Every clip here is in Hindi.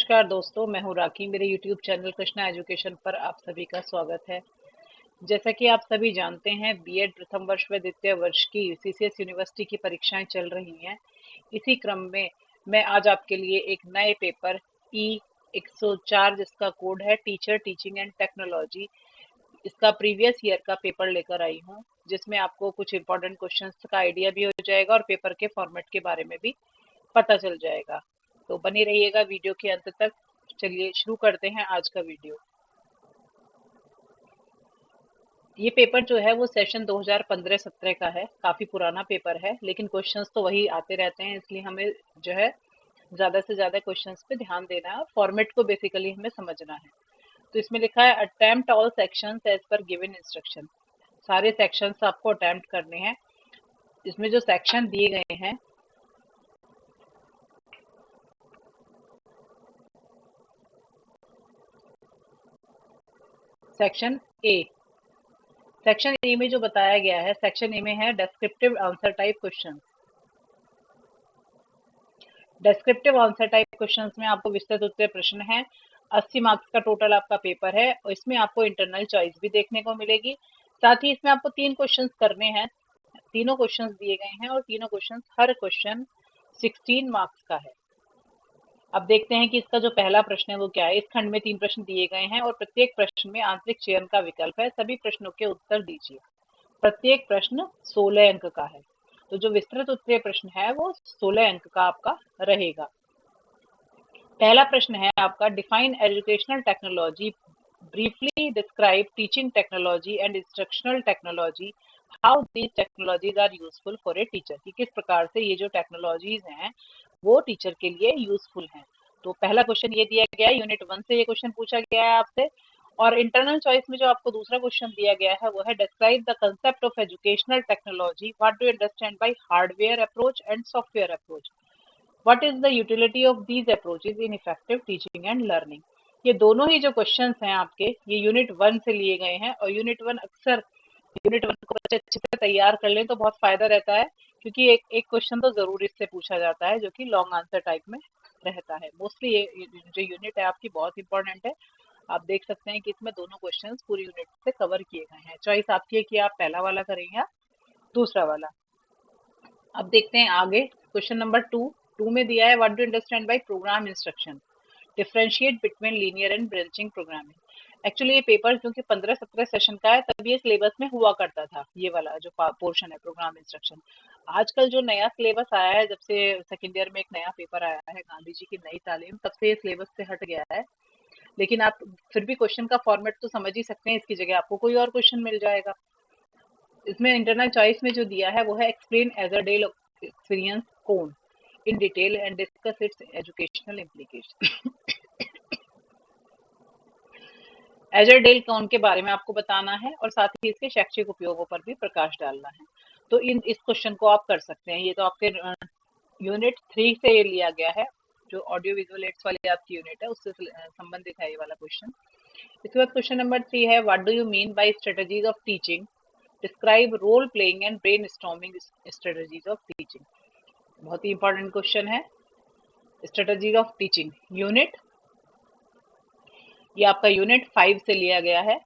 नमस्कार दोस्तों, मैं हूँ राखी। मेरे YouTube चैनल कृष्णा एजुकेशन पर आप सभी का स्वागत है। जैसा कि आप सभी जानते हैं, बीएड प्रथम वर्ष व द्वितीय वर्ष की सीसीएस यूनिवर्सिटी की परीक्षाएं चल रही हैं। इसी क्रम में मैं आज आपके लिए एक नए पेपर E104 जिसका कोड है टीचर टीचिंग एंड टेक्नोलॉजी, इसका प्रीवियस ईयर का पेपर लेकर आई हूँ, जिसमें आपको कुछ इंपॉर्टेंट क्वेश्चंस का आइडिया भी हो जाएगा और पेपर के फॉर्मेट के बारे में भी पता चल जाएगा। तो बने रहिएगा वीडियो के अंत तक। चलिए शुरू करते हैं आज का वीडियो। ये पेपर जो है वो सेशन 2015-17 का है। काफी पुराना पेपर है, लेकिन क्वेश्चंस तो वही आते रहते हैं, इसलिए हमें जो है ज्यादा से ज्यादा क्वेश्चंस पे ध्यान देना है और फॉर्मेट को बेसिकली हमें समझना है। तो इसमें लिखा है attempt all sections as per given instruction. सारे सेक्शंस आपको अटेम्प्ट करने हैं। इसमें जो सेक्शन दिए गए हैं, सेक्शन ए में जो बताया गया है, सेक्शन ए में है descriptive answer type question. Descriptive answer type questions में आपको विस्तृत उत्तर प्रश्न है। 80 मार्क्स का टोटल आपका पेपर है और इसमें आपको इंटरनल चॉइस भी देखने को मिलेगी। साथ ही इसमें आपको 3 क्वेश्चंस करने हैं। तीनों क्वेश्चंस दिए गए हैं और तीनों क्वेश्चंस, हर क्वेश्चन 16 मार्क्स का है। अब देखते हैं कि इसका जो पहला प्रश्न है वो क्या है। इस खंड में 3 प्रश्न दिए गए हैं और प्रत्येक प्रश्न में आंतरिक चयन का विकल्प है। सभी प्रश्नों के उत्तर दीजिए। प्रत्येक प्रश्न 16 अंक का है। तो जो विस्तृत उत्तरीय प्रश्न है वो 16 अंक का आपका रहेगा। पहला प्रश्न है आपका, define educational technology, briefly describe teaching technology and instructional technology, how these technologies are useful for a teacher. कि किस प्रकार से ये जो टेक्नोलॉजीज हैं वो टीचर के लिए यूजफुल हैं। तो पहला क्वेश्चन ये दिया गया है, यूनिट 1 से ये क्वेश्चन पूछा गया है आपसे। और इंटरनल चॉइस में जो आपको दूसरा क्वेश्चन दिया गया है वो है, describe the concept of educational technology, what do you understand by hardware approach and software approach, what is the utility of these approaches in effective teaching and learning. ये दोनों ही जो क्वेश्चंस हैं आपके, ये यूनिट 1 से लिए गए हैं। और यूनिट 1 अक्सर, यूनिट 1 को बच्चे अच्छे से तैयार कर लें तो बहुत फायदा रहता है, क्योंकि एक एक क्वेश्चन तो जरूर इससे पूछा जाता है जो कि लॉन्ग आंसर टाइप में रहता है। मोस्टली ये जो यूनिट है आपकी बहुत इंपॉर्टेंट है। आप देख सकते हैं कि इसमें दोनों क्वेश्चंस पूरी यूनिट से कवर किए गए हैं। चॉइस आपकी है कि आप पहला वाला करेंगे या दूसरा वाला। अब देखते हैं आगे। क्वेश्चन नंबर 2 में दिया है, what do understand by programme instruction, differentiate between linear and branching programming. Actually ये पेपर क्योंकि 15-17 सेशन का है, तब ये सिलेबस में हुआ करता था, ये वाला जो पोर्शन है प्रोग्राम इंस्ट्रक्शन। आजकल जो नया सिलेबस आया है, जब से सेकेंड ईयर में एक नया पेपर आया है, गांधी जी की नई तालीम, तब से ये सिलेबस से हट गया है। लेकिन आप फिर भी क्वेश्चन का फॉर्मेट तो समझ ही सकते हैं, इसकी जगह आपको कोई और क्वेश्चन मिल जाएगा। इसमें इंटरनल चॉइस में जो दिया है वो है, explain Edgar Dale experience cone in detail and discuss its educational implication. Edgar Dale cone के बारे में आपको बताना है और साथ ही इसके शैक्षिक उपयोगों पर भी प्रकाश डालना है। तो इस क्वेश्चन को आप कर सकते हैं। ये तो आपके यूनिट 3 से ये लिया गया है, जो ऑडियो विजुअल एड्स वाली आपकी यूनिट है उससे संबंधित है ये वाला क्वेश्चन। इसके बाद क्वेश्चन नंबर 3 है, what do you mean by strategies of teaching, describe role playing and brain storming strategies of teaching. बहुत ही इंपॉर्टेंट क्वेश्चन है। स्ट्रेटजीज ऑफ टीचिंग यूनिट, ये आपका यूनिट 5 से लिया गया है।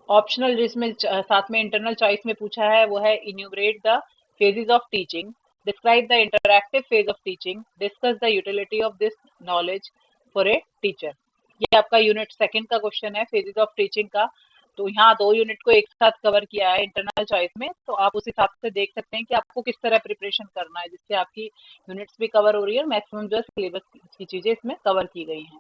ऑप्शनल जिसमें साथ में इंटरनल चॉइस में पूछा है वो है, enumerate the phases of teaching, describe the interactive phase of teaching, discuss the utility of this knowledge for a teacher. ये आपका यूनिट 2 का क्वेश्चन है, फेजेस ऑफ टीचिंग का। तो यहाँ 2 यूनिट को एक साथ कवर किया है इंटरनल चॉइस में, तो आप उस हिसाब से देख सकते हैं कि आपको किस तरह प्रिपरेशन करना है, जिससे आपकी यूनिट्स भी कवर हो रही है और मैक्सिमम जो सिलेबस की चीजें इसमें कवर की गई हैं।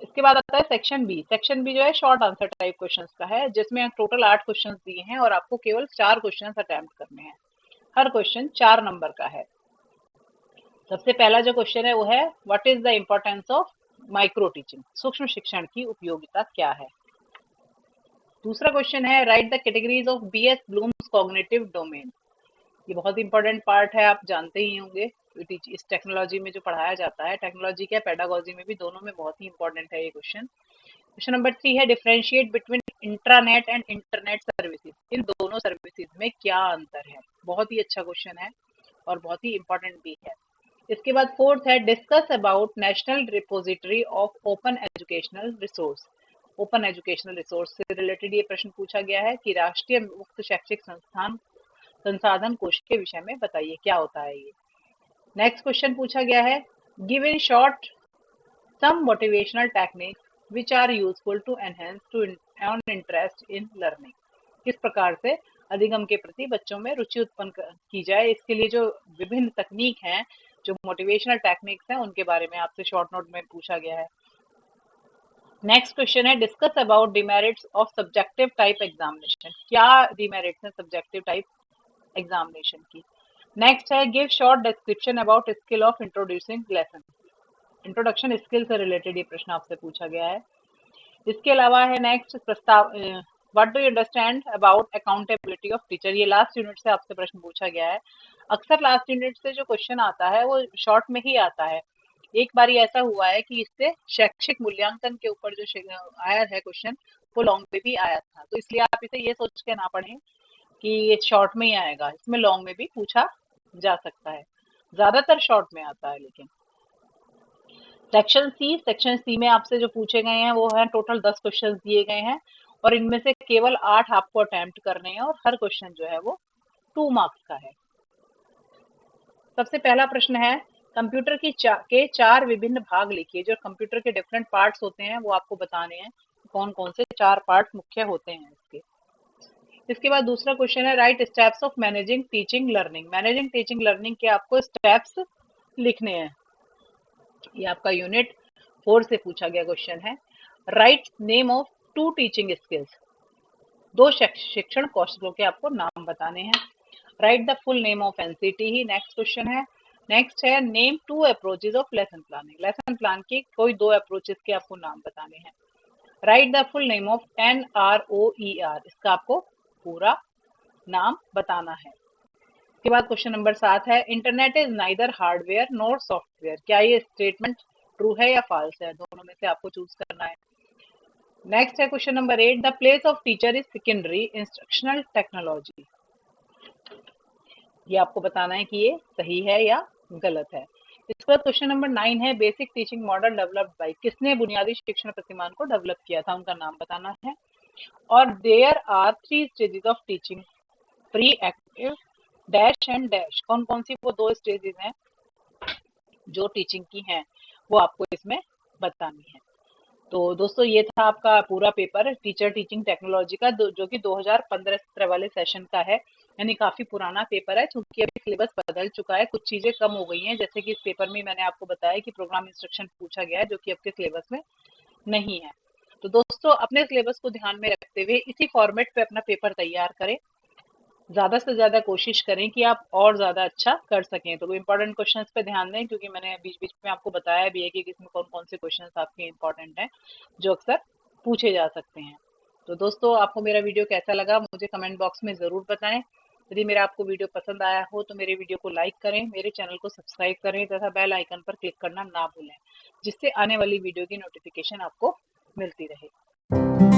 इसके बाद आता है सेक्शन बी। सेक्शन बी जो है शॉर्ट आंसर टाइप क्वेश्चंस का है, जिसमें टोटल 8 क्वेश्चंस दिए हैं और आपको केवल 4 क्वेश्चंस अटेम्प्ट करने हैं। हर क्वेश्चन 4 नंबर का है। सबसे पहला जो क्वेश्चन है वो है, what is the importance of micro teaching, सूक्ष्म शिक्षण की उपयोगिता क्या है। दूसरा क्वेश्चन है, write the categories of BS Bloom's cognitive domain. ये बहुत इंपॉर्टेंट पार्ट है, आप जानते ही होंगे। इस टेक्नोलॉजी में जो पढ़ाया जाता है, टेक्नोलॉजी क्या पेडागोजी में भी, दोनों में बहुत ही इंपॉर्टेंट है ये क्वेश्चन। क्वेश्चन नंबर 3 है, differentiate between intranet and internet services. इन दोनों सर्विसेज में क्या अंतर है। बहुत ही अच्छा क्वेश्चन है और बहुत ही इंपॉर्टेंट भी है। इसके बाद फोर्थ है discuss about national repository of open educational resource. Open educational resource से रिलेटेड ये प्रश्न पूछा गया है कि राष्ट्रीय मुक्त शैक्षिक संस्थान संसाधन कोष के विषय में बताइए क्या होता है ये। नेक्स्ट क्वेश्चन पूछा गया है give in short some motivational techniques which are useful to enhance to on interest in learning. किस प्रकार से अधिगम के प्रति बच्चों में रुचि उत्पन्न की जाए, इसके लिए जो विभिन्न तकनीक हैं, जो मोटिवेशनल टेक्निक्स हैं, उनके बारे में आपसे शॉर्ट नोट में पूछा गया है। नेक्स्ट क्वेश्चन है discuss about demerits of subjective type examination. क्या डिमेरिट्स हैं सब्जेक्टिव टाइप एग्जामिनेशन की। नेक्स्ट है give short description about skill of introducing lesson. Introduction skill से रिलेटेड ये प्रश्न आपसे पूछा गया है। इसके अलावा है नेक्स्ट प्रस्ताव what do you understand about accountability of teacher. ये लास्ट यूनिट से आपसे प्रश्न पूछा गया है। अक्सर लास्ट यूनिट से जो क्वेश्चन आता है वो शॉर्ट में ही आता है। एक बार ऐसा हुआ है कि इससे शैक्षिक मूल्यांकन के ऊपर जो आया है क्वेश्चन वो लॉन्ग में भी आया था, तो इसलिए आप इसे ये सोच के ना पढ़ें कि ये शॉर्ट में ही आएगा, इसमें लॉन्ग में भी पूछा जा सकता है, ज्यादातर शॉर्ट में आता है। लेकिन सेक्शन सी में आपसे जो पूछे गए हैं वो है टोटल 10 क्वेश्चन दिए गए हैं और इनमें से केवल 8 आपको अटेम्प्ट करने हैं और हर क्वेश्चन जो है वो 2 मार्क्स का है। सबसे पहला प्रश्न है कंप्यूटर के 4 विभिन्न भाग लिखिए। जो कंप्यूटर के डिफरेंट पार्ट्स होते हैं वो आपको बताने हैं कौन कौन से 4 पार्ट मुख्य होते हैं इसके। इसके बाद दूसरा क्वेश्चन है right steps of managing teaching learning. Managing teaching learning के आपको स्टेप्स लिखने हैं। ये आपका यूनिट 4 से पूछा गया क्वेश्चन है। Write name of 2 teaching skills. 2 शिक्षण कौशलों के आपको नाम बताने हैं। Right the full name of NCT he next question है। नेक्स्ट है name 2 approaches of lesson planning. Lesson plan की कोई 2 अप्रोचेज के आपको नाम बताने हैं। Right the full name of NROER। इसका आपको पूरा नाम बताना है। इसके बाद क्वेश्चन नंबर 7 है internet is neither hardware nor software. क्या ये स्टेटमेंट ट्रू है या फॉल्स है, दोनों में से आपको चूज करना है। नेक्स्ट है question number 8 the place of teacher is secondary instructional technology. ये आपको बताना है कि ये सही है या गलत है। इसके बाद क्वेश्चन नंबर 9 है basic teaching model developed by. किसने बुनियादी शिक्षण प्रतिमान को डेवलप किया था, उनका नाम बताना है। और there are 3 stages of teaching pre active dash and dash. कौन कौन सी वो 2 स्टेजेस हैं जो टीचिंग की हैं वो आपको इसमें बतानी है। तो दोस्तों ये था आपका पूरा पेपर टीचर टीचिंग टेक्नोलॉजी का जो कि 2015-17 वाले सेशन का है, यानी काफी पुराना पेपर है। क्योंकि अभी सिलेबस बदल चुका है, कुछ चीजें कम हो गई हैं, जैसे कि इस पेपर में मैंने आपको बताया कि प्रोग्राम इंस्ट्रक्शन पूछा गया है जो कि आपके सिलेबस में नहीं है। तो दोस्तों अपने सिलेबस को ध्यान में रखते हुए इसी फॉर्मेट पे अपना पेपर तैयार करें। ज्यादा से ज्यादा कोशिश करें कि आप और ज्यादा अच्छा कर सकें। तो इम्पोर्टेंट क्वेश्चंस पे ध्यान दें, क्योंकि मैंने बीच बीच में आपको बताया भी है कि इसमें कौन कौन से क्वेश्चंस आपके इम्पोर्टेंट हैं जो अक्सर पूछे जा सकते हैं। तो दोस्तों आपको मेरा वीडियो कैसा लगा मुझे कमेंट बॉक्स में जरूर बताएं। यदि मेरा आपको वीडियो पसंद आया हो तो मेरे वीडियो को लाइक करें, मेरे चैनल को सब्सक्राइब करें तथा बेल आइकन पर क्लिक करना ना भूलें, जिससे आने वाली वीडियो की नोटिफिकेशन आपको मिलती रहे।